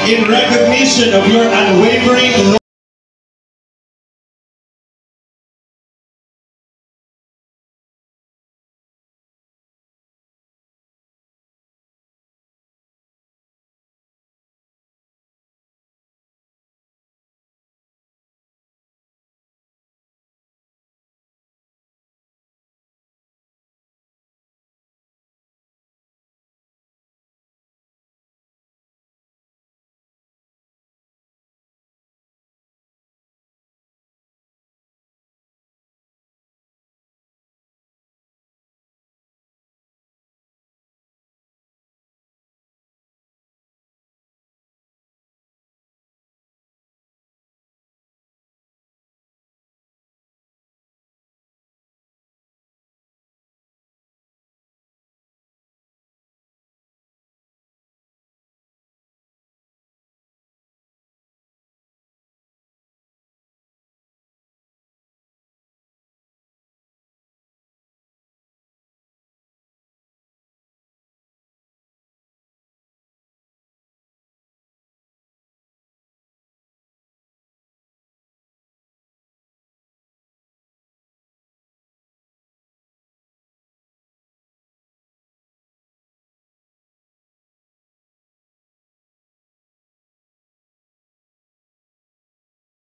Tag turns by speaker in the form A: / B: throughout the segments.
A: in recognition of your unwavering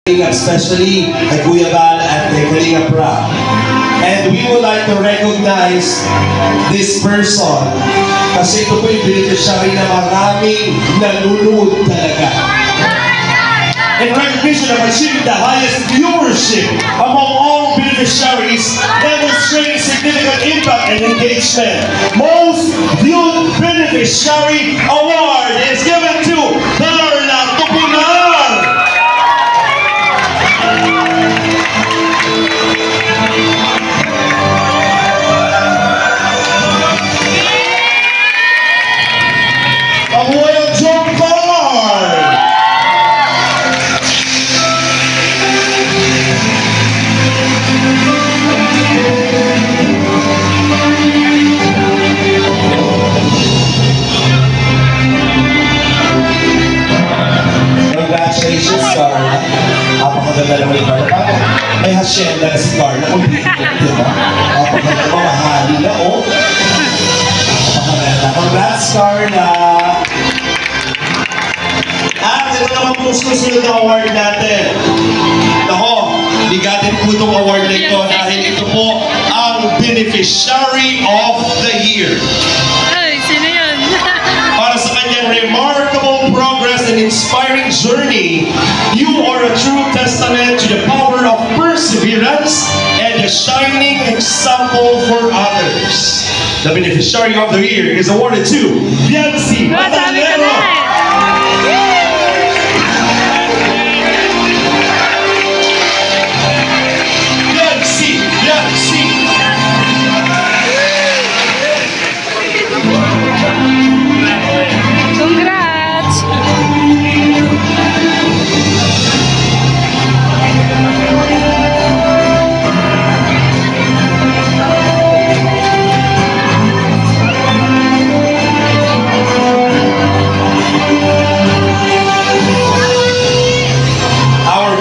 A: especially kay Kuya Val at kay Kalinga Pra. And we would like to recognize this person kasi ito po yung beneficiary na maraming nanonood talaga. In recognition of achieving the highest viewership among all beneficiaries, demonstrating significant impact and engagement, Most Viewed Beneficiary Award is given to Darla Tupunan. Congratulations, Carla. Napakaganda naman yung Carla. May hasyenda na si Carla. Kung di ba? Napakaganda mo, mahali na, oh. Napakaganda. Congrats, Carla. At ito naman po susunod na award natin. Ako, bigatin po itong award na ito dahil ito po ang Beneficiary of the Year.
B: Ay, sino yun?
A: Para sa kanyang remarkable progress and inspiring journey, you are a true testament to the power of perseverance and a shining example for others. The Beneficiary of the Year is awarded to Biancy Matalero.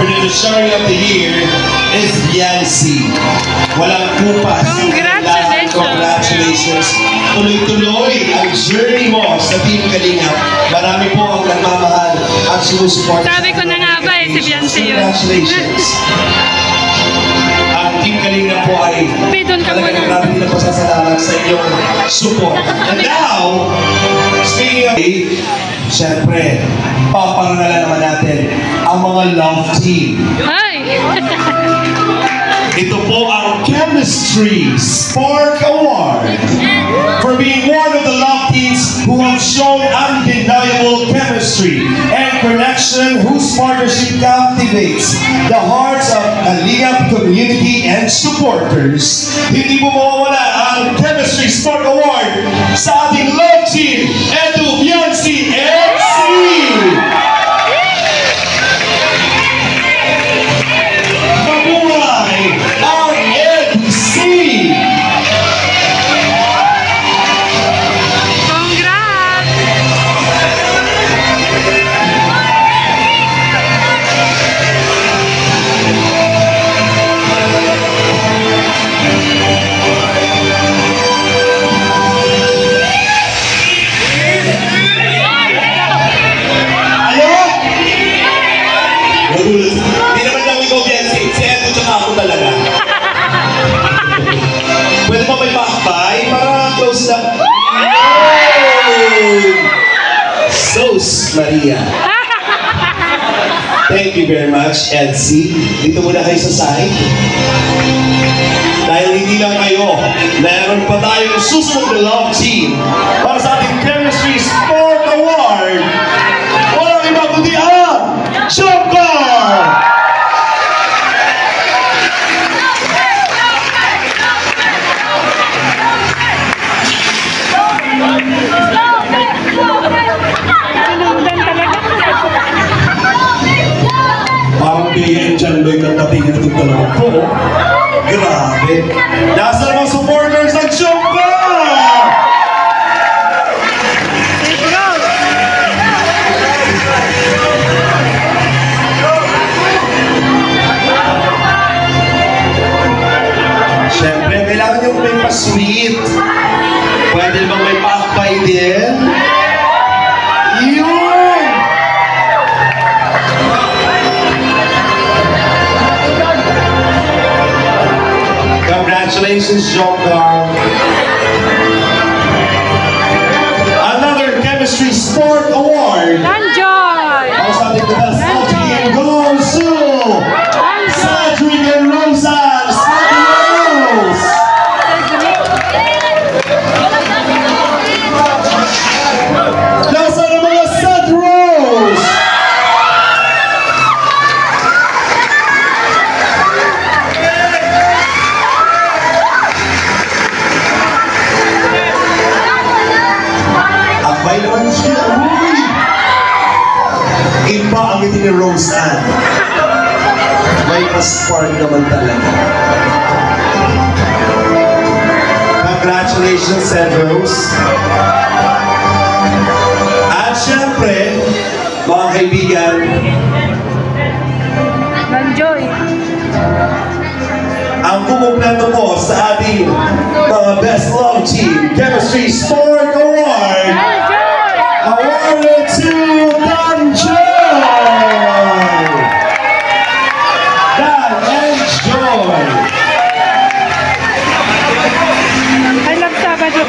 A: Beneficiary of the Year is Biancy. Walang kupas.
B: Congratulations!
A: Congratulations! Tuloy-tuloy ang journey mo sa Team Kalingap. Marami po ang nagmamahal at sumusupport.
B: Sabi ko na nga ba si Biancy yun.
A: Congratulations! Ang Team Kalingap po ay talagang marami na pasasalamat sa inyong support. And now, speaking of siyempre, papangalan naman natin ang mga love team.
B: Ay!
A: Ito po ang Chemistry Spark Award for being one of the love teams who have shown undeniable chemistry and connection, whose partnership captivates the hearts of Kalingap community and supporters. Hindi po mawawala ang Chemistry Spark Award sa ating love team, Edu Biancy FC! Maria. Thank you very much, Elsie. Dito muna kayo sa side. Dahil hindi lang kayo, meron pa tayong susunod na love team para sa ating Chemistry Sport Award. Walang iba kundi ang Joker! Parang bigyan dyan ba yung natatingin itong talaga po? Grabe! Nasa mga supporters ng Joker! Siyempre, kailangan nyo may pa-sweet. Pwede bang may pakbay din? Yun! Congratulations, Joker! Another Chemistry Sport Award!
B: Enjoy!
A: Para sa ating the best love team goes to Cedric and Rosa! Cedric! Nasa na mga Cedros! Abay naman siya! Uy! Iba ang ngiti ni Roseanne. May pa-spark naman talaga. Congratulations, Cedros! At syempre, mga kaibigan,
B: Enjoy!
A: ang kumumpleto po sa ating mga Best Love Team Chemistry Sport Award
B: Enjoy!
A: awarded to Dan Joy! Dan and Joy!
B: I love Sabado.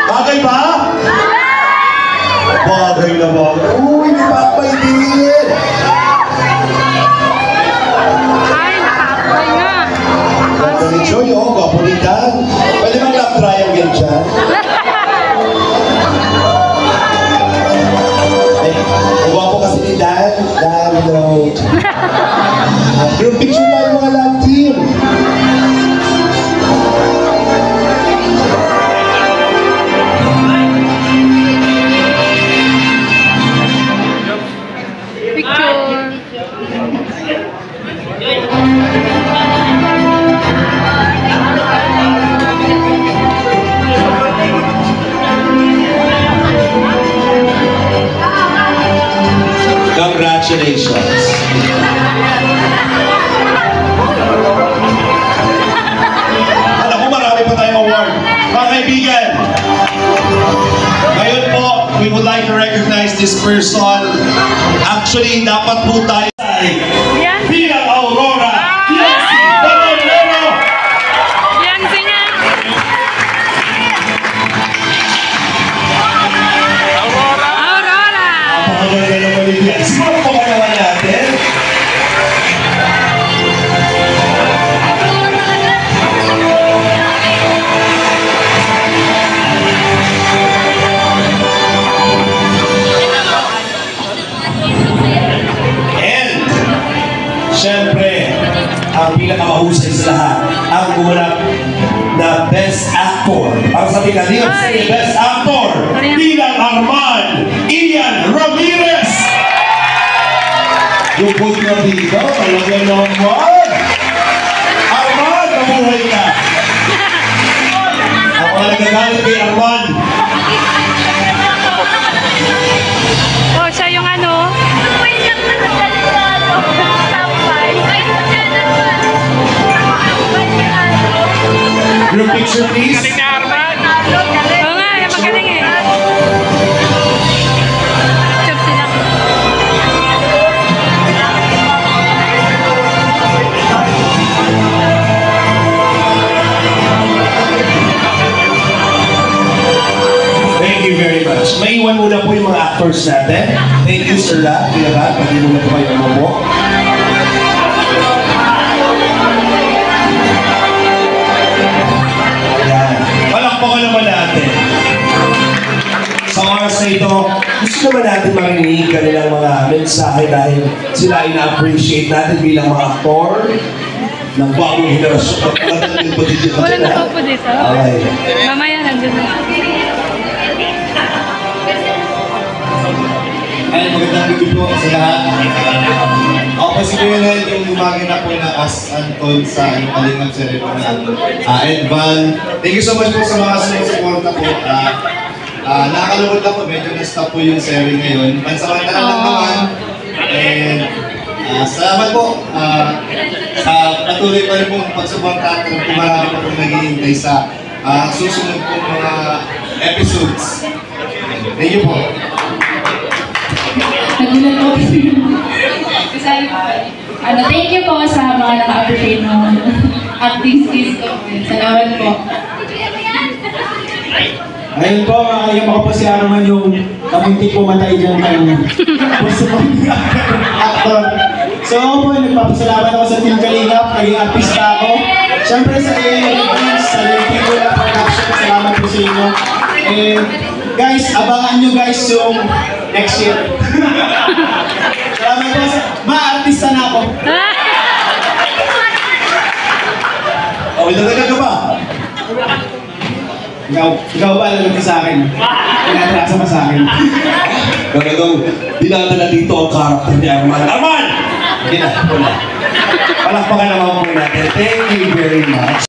A: Bagay ba? Bagay na bagay. Uy, may pakbay din!
B: Ay, nakakapay nga.
A: Ganda ni Joy, oh, gwapo ni Dan. Pwede bang lap triangle dyan? Ay, ang gwapo kasi ni Dan. Dan, no. Yung picture na yung mga love team.
B: Picture.
A: Congratulations. Alam ko marami pa tayong award. Mga kaibigan, ngayon po, we would like to recognize this person. Actually, dapat po tayo ay
B: Yan.
A: bilang Aurora. Yes! Balonero!
B: Yan siya. Aurora!
A: Napakaganda naman ito yan. Siguro po naman natin. And, syempre, ang pinakamahusay sa lahat, ang gumanap na Best Actor. Ang sabi ka niyo,
B: Ay.
A: Best Actor, bilang Arman Ian Ramirez. Yung po na dito, talaga naman. Arman, nabuhay ka. Ako na nagagalit kay Arman.
B: Oh, siya yung ano?
A: Your picture, please.
B: Oo nga, yung magaling eh. Picture sila.
A: actors natin. Thank you, Sir Rat. Kuya Rat, pwede mo na po kayo umupo. Yan. Palakpakan naman natin. Sa oras na ito, gusto naman natin marinig kanilang mga mensahe dahil sila ay na-appreciate natin bilang mga aktor ng bagong henerasyon.
B: Wala na pa po dito.
A: Okay.
B: Mamaya nandun na.
C: Ay, magandang gabi po sa lahat. Ako po si Kuya Nel, yung lumagi na po na as Anton sa Kalingap Ceremony. Edvan, thank you so much po sa mga sumusuporta po. Nakakalungkot lang po, medyo na-stop po yung series ngayon. Pansamantala lang naman. And salamat po sa patuloy pa rin pong pagsuporta at kung marami pa pong naghihintay sa susunod pong mga episodes. Thank you po.
D: Nagulat ko kasi thank you po sa mga naka-appreciate ng acting skills ko. Salamat po.
E: Ayun po, yung makapasya naman yung kamuntik pumatay dyan ng puso mo actor. So ako po, nagpapasalamat ako sa Team Kalingap, naging artista ako. Siyempre sa AMS, sa Lentibula Production, salamat po sa inyo. And guys, abangan nyo guys yung next year. Salamat po sa... Ma-artista na ako.
A: Okay, nalaga ka ba?
E: Ikaw ba alam ka sa akin? Pinatrasa pa sa akin.
A: Talagang dinadala dito ang karakter ni Arman. Arman! Hindi na, wala. Palakpakan naman po natin. Thank you very much.